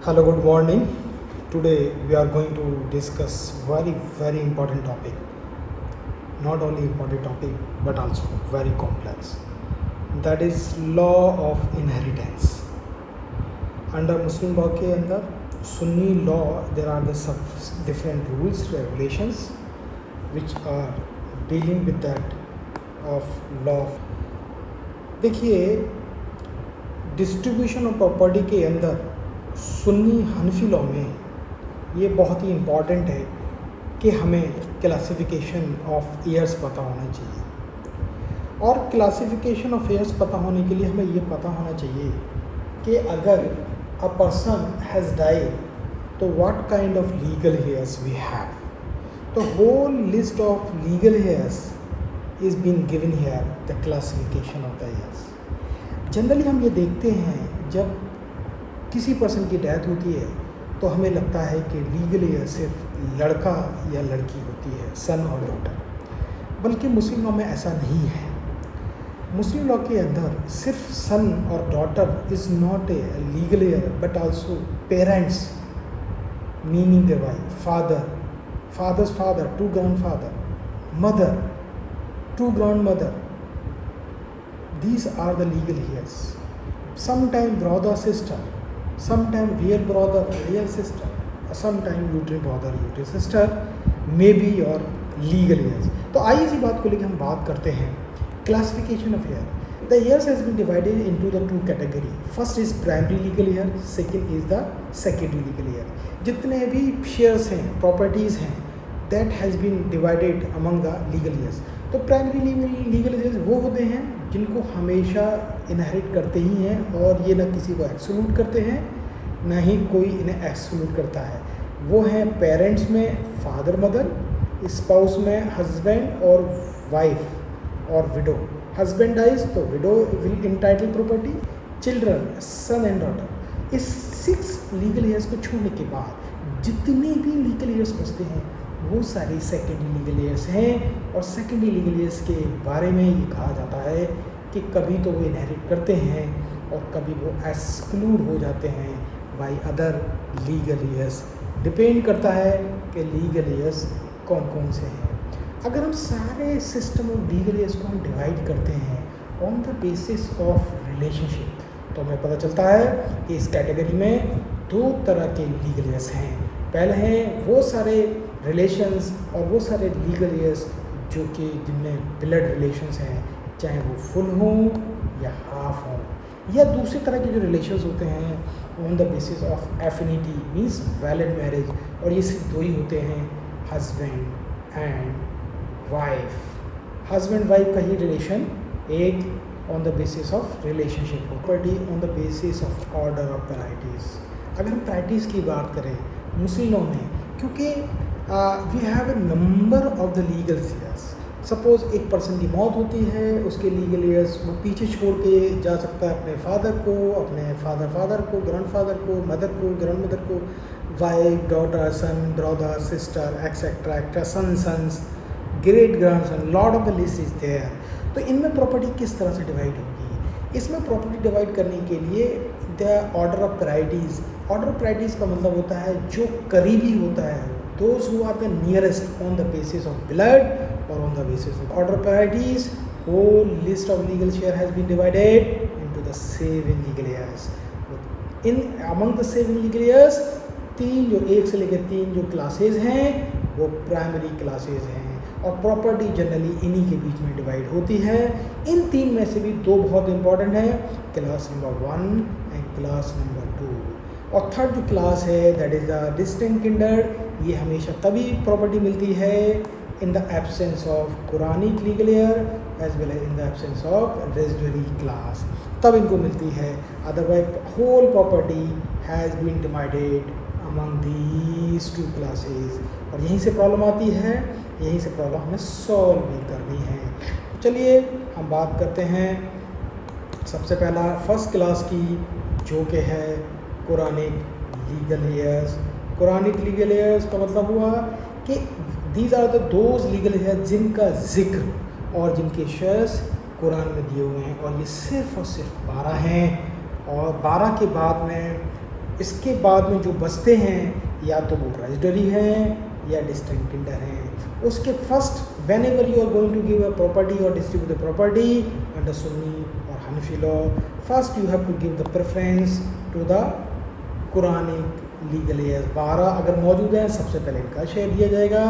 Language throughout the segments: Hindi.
Hello, good morning. Today we are going to discuss very important topic. Not only important topic but also very complex. That is law of inheritance. Under Muslim law के अंदर Sunni law there are the different rules regulations which are dealing with that of law. देखिए डिस्ट्रीब्यूशन ऑफ प्रॉपर्टी के अंदर सुन्नी हनफी लॉ में ये बहुत ही इम्पॉर्टेंट है कि हमें क्लासिफिकेशन ऑफ ईयर्स पता होना चाहिए। और क्लासिफिकेशन ऑफ ईयर्स पता होने के लिए हमें ये पता होना चाहिए कि अगर अ पर्सन हैज़ डाइड तो what kind of legal heirs we have. तो whole list of legal heirs is been given here the classification of the heirs. Generally हम ये देखते हैं जब किसी पर्सन की डेथ होती है तो हमें लगता है कि लीगल ईयर सिर्फ लड़का या लड़की होती है, सन और डॉटर, बल्कि मुस्लिम लॉ में ऐसा नहीं है। मुस्लिम लॉ के अंदर सिर्फ सन और daughter is not a legal heir but also parents meaning the wife, father's father, to grandfather, mother, to grandmother, these are the legal heirs. Sometime brother sister, sometime real brother real sister, sometime uterine brother uterine sister may be your legal heirs. तो आइए इसी बात को लेकर हम बात करते हैं classification of heir. The heirs has been divided into the two category. First is primary legal heir, second is the secondary legal heir. जितने भी शेयर्स हैं, प्रॉपर्टीज़ हैं, that has been divided among the legal heirs. तो प्राइमरी लीगल हेयर्स वो होते हैं जिनको हमेशा इनहेरिट करते ही हैं और ये ना किसी को एक्सक्लूड करते हैं ना ही कोई इन्हें एक्सक्लूड करता है। वो हैं पेरेंट्स में फादर मदर, स्पाउस में हस्बैंड और वाइफ और विडो। हस्बैंड डाइज तो widow will entitle property, children son and daughter. इस 6 लीगल हेयर्स को छोड़ने के बाद जितने भी लीगल हेयर्स बचते हैं वो सारी सेकेंडरी लीगल हेयर्स हैं। और सेकेंडरी लीगल हेयर्स के बारे में ये कहा जाता है कि कभी तो वो इनहेरिट करते हैं और कभी वो एक्सक्लूड हो जाते हैं by other legal hairs. Depend करता है कि लीगल हेयर्स कौन कौन से हैं। अगर हम सारे सिस्टम ऑफ लीगल हेयर्स को हम डिवाइड करते हैं on the basis of relationship तो हमें पता चलता है कि इस कैटेगरी में 2 तरह के लीगल हेयर्स हैं। पहले हैं वो सारे रिलेशंस और वो सारे लीगल हेयर्स जो कि जिनमें ब्लड रिलेशंस हैं, चाहे वो फुल हों या हाफ हों, या दूसरी तरह के जो रिलेशंस होते हैं on the basis of affinity means valid marriage. और ये सिर्फ 2 ही होते हैं, husband and wife. Husband wife का ही रिलेशन एक on the basis of relationship, property on the basis of order of priorities. अगर हम प्रायोरिटीज़ की बात करें मुस्लिम लॉ में, क्योंकि we have a number of the legal heirs. Suppose एक पर्सन की मौत होती है, उसके लीगल हेयर्स वो पीछे छोड़ के जा सकता है अपने फादर को, अपने फादर को, ग्रैंडफादर को, मदर को, ग्रैंड मदर को, wife, daughter, son, brother, sister, etcetera extra, sons, great grandson, lord of the list is there. तो इनमें प्रॉपर्टी किस तरह से डिवाइड होगी? इसमें प्रॉपर्टी डिवाइड करने के लिए the order of priorities. Order of priorities का मतलब होता है जो करीबी होता है, those who are the nearest on the basis of blood or on the basis of order of priorities. Whole list of legal share has been divided into the 7 legal heirs. In among the 7 legal heirs, 3 जो 1 से लेकर 3 जो क्लासेज हैं वो प्राइमरी क्लासेज हैं और प्रॉपर्टी जनरली इन्हीं के बीच में डिवाइड होती है। इन 3 में से भी 2 बहुत इंपॉर्टेंट हैं, class number 1 and class number 2। और थर्ड जो क्लास है that is the distinct kindred. ये हमेशा तभी प्रॉपर्टी मिलती है in the absence of Quranic legal heir as well as in the absence of residuary class, तब इनको मिलती है। Otherwise whole property has been divided among these 2 classes. और यहीं से प्रॉब्लम आती है, यहीं से प्रॉब्लम हमें सॉल्व भी करनी है। चलिए हम बात करते हैं सबसे पहला फर्स्ट क्लास की, जो कि है Quranic legal heirs. Quranic legal heirs का मतलब हुआ कि these are the those legal heirs जिनका जिक्र और जिनके शेयर्स कुरान में दिए हुए हैं, और ये सिर्फ और सिर्फ 12 हैं। और 12 के बाद में इसके बाद में जो बचते हैं या तो वो रेजिडरी हैं या डिस्टिंक्ट किंडर हैं। उसके first whenever you are going to give a property और distribute the property under Sunni और Hanafi law, first you have to give the preference to the Quranic legal heirs. 12 अगर मौजूद हैं सबसे पहले इनका शेयर दिया जाएगा।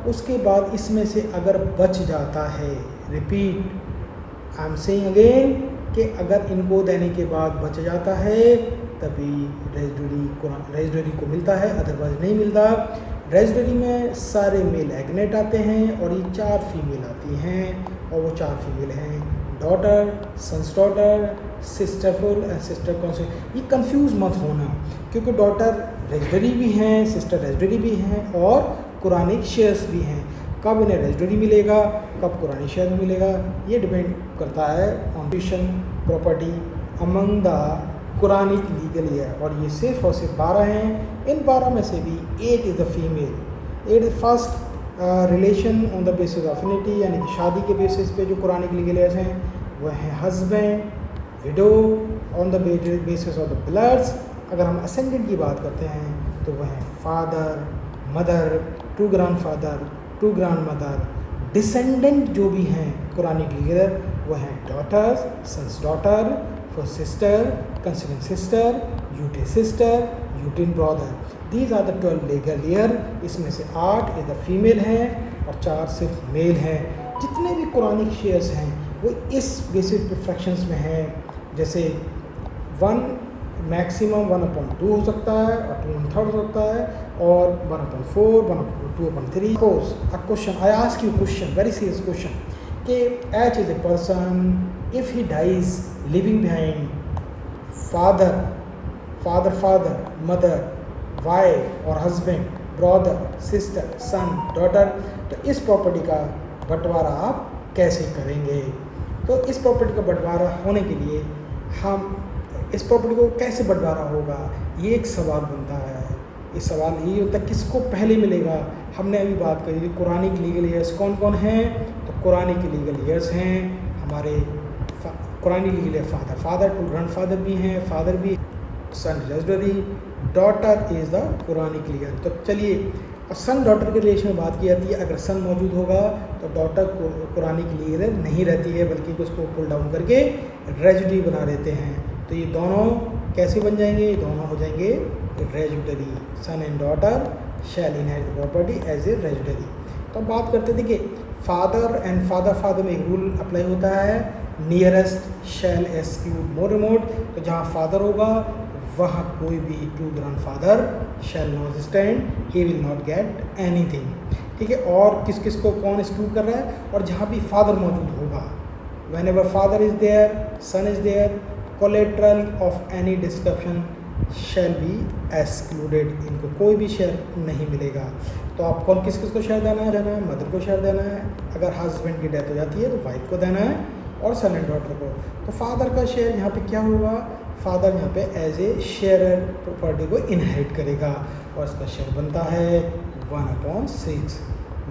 उसके बाद इसमें से अगर बच जाता है, repeat I am saying again, कि अगर इनको देने के बाद बच जाता है तभी रेजिडरी को मिलता है, अदरवाइज नहीं मिलता। रेजिडरी में सारे मेल एग्नेट आते हैं और ये 4 फीमेल आती हैं, और वो 4 फीमेल हैं daughter, sons daughter, sister full and sister कौन। ये कंफ्यूज मत होना, क्योंकि डॉटर रेजिडरी भी हैं, सिस्टर रेजिडरी भी हैं और कुरानिक शेयर्स भी हैं। कब इन्हें रेजिडरी मिलेगा, कब कुरानिक शेयर मिलेगा, ये डिपेंड करता है on property among the Quranic legal year. और ये सिर्फ और सिर्फ 12 हैं। इन 12 में से भी 8 is the female. 8 first relation on the basis of affinity, यानी कि शादी के बेसिस पे जो कुरानिक लीगल ईयर्स हैं वह हैं husband, window, on the basis of the bloods. अगर हम असेंडेंट की बात करते हैं तो वह हैं father, mother, 2 grandfather, 2 grandmother. Descendant जो भी हैं कुरानिक लीगल वो हैं daughters, sons daughter, first sister, consanguine sister, यूटे sister, uterine brother. These are the 12 legal heir. इसमें से 8 इधर फीमेल हैं और 4 सिर्फ मेल हैं। जितने भी कुरानिक शेयर्स हैं वो इस बेसिस पे फ्रैक्शंस में हैं, जैसे 1 मैक्सिमम 1/2 हो सकता है और 2/3 हो सकता है, और 1/4, 2/3। Suppose a question, I ask you question, very serious question, कि H is a person, if he dies living behind father, mother, wife और husband, brother, sister, son, daughter, तो इस प्रॉपर्टी का बंटवारा आप कैसे करेंगे? तो इस प्रॉपर्टी का बंटवारा होने के लिए हम इस प्रॉपर्टी को कैसे बंटवारा होगा, ये एक सवाल बनता है। इस सवाल ये होता है किसको पहले मिलेगा। हमने अभी बात करी थी कुरानिक लीगल ईयर्स कौन कौन हैं, तो कुरानिक लीगल ईयर्स हैं हमारे Quranic legal heir father, 2 grandfather भी हैं, फादर भी, son residuary, daughter is the Quranic legal. तो चलिए सन डॉटर के रिलेशन में बात की जाती है। अगर सन मौजूद होगा तो डॉटर कुरानिक लीगल नहीं रहती है, बल्कि उसको पुल डाउन करके रेजिडरी बना देते हैं। तो ये दोनों कैसे बन जाएंगे, ये दोनों हो जाएंगे residuary. Son and daughter shall inherit property as a residuary. तो अब बात करते थे कि फादर एंड फादर में एक रूल अप्लाई होता है, नियरेस्ट शैल एक्सक्लूड मोर रिमोट। तो जहाँ फादर होगा वहाँ कोई भी 2 grandfather shall not stand, he will not get anything. ठीक है, और किस किस को कौन एक्सक्लूड कर रहा है, और जहाँ भी फादर मौजूद होगा, whenever father is there, son is there, collateral of any description shall be excluded. इनको कोई भी शेयर नहीं मिलेगा। तो आप कौन किस किस को शेयर देना है, मदर को शेयर देना है, अगर हस्बैंड की डेथ हो जाती है तो वाइफ को देना है, और सन एंड डॉटर को। तो फादर का शेयर यहाँ पे क्या होगा, फादर यहाँ पे एज ए शेयरर प्रॉपर्टी को इनहेरिट करेगा और इसका शेयर बनता है 1/6।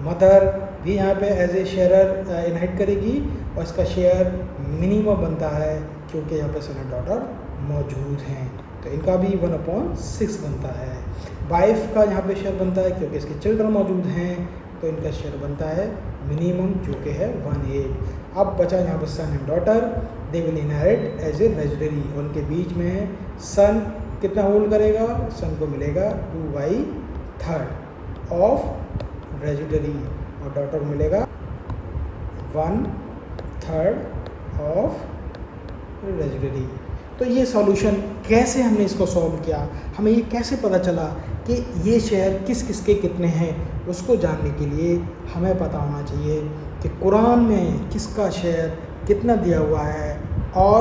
मदर भी यहाँ पे एज ए शेयरर इनहेरिट करेगी और इसका शेयर मिनिमम बनता है, क्योंकि यहाँ पे सन एंड डॉटर मौजूद हैं, तो इनका भी 1/6 बनता है। वाइफ का यहाँ पे शेयर बनता है क्योंकि इसके चिल्ड्रन मौजूद हैं, तो इनका शेयर बनता है मिनिमम, जो कि है 1/8। अब बचा यहाँ पर son and daughter, they will inherit as a residuary. उनके बीच में सन कितना होल्ड करेगा, सन को मिलेगा 2/3 ऑफ रेजिडरी और डॉटर को मिलेगा 1/3 ऑफ रेजिडरी। तो ये सॉल्यूशन कैसे हमने इसको सॉल्व किया, हमें ये कैसे पता चला कि ये शेयर किस किस के कितने हैं, उसको जानने के लिए हमें पता होना चाहिए कि कुरान में किसका शेयर कितना दिया हुआ है और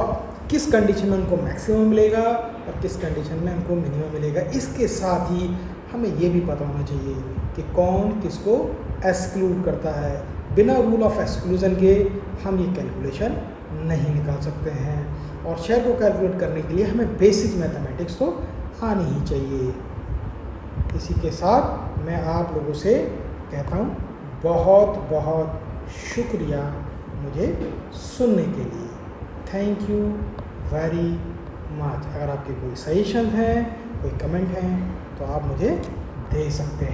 किस कंडीशन में उनको मैक्सिमम मिलेगा और किस कंडीशन में उनको मिनिमम मिलेगा। इसके साथ ही हमें ये भी पता होना चाहिए कि कौन किसको एक्सक्लूड करता है। बिना रूल ऑफ एक्सक्लूजन के हम ये कैलकुलेशन नहीं निकाल सकते हैं, और शेयर को कैलकुलेट करने के लिए हमें बेसिक मैथमेटिक्स तो आनी ही चाहिए। इसी के साथ मैं आप लोगों से कहता हूँ बहुत बहुत शुक्रिया मुझे सुनने के लिए। Thank you very much. अगर आपके कोई सजेशन हैं कोई कमेंट है तो आप मुझे दे सकते हैं।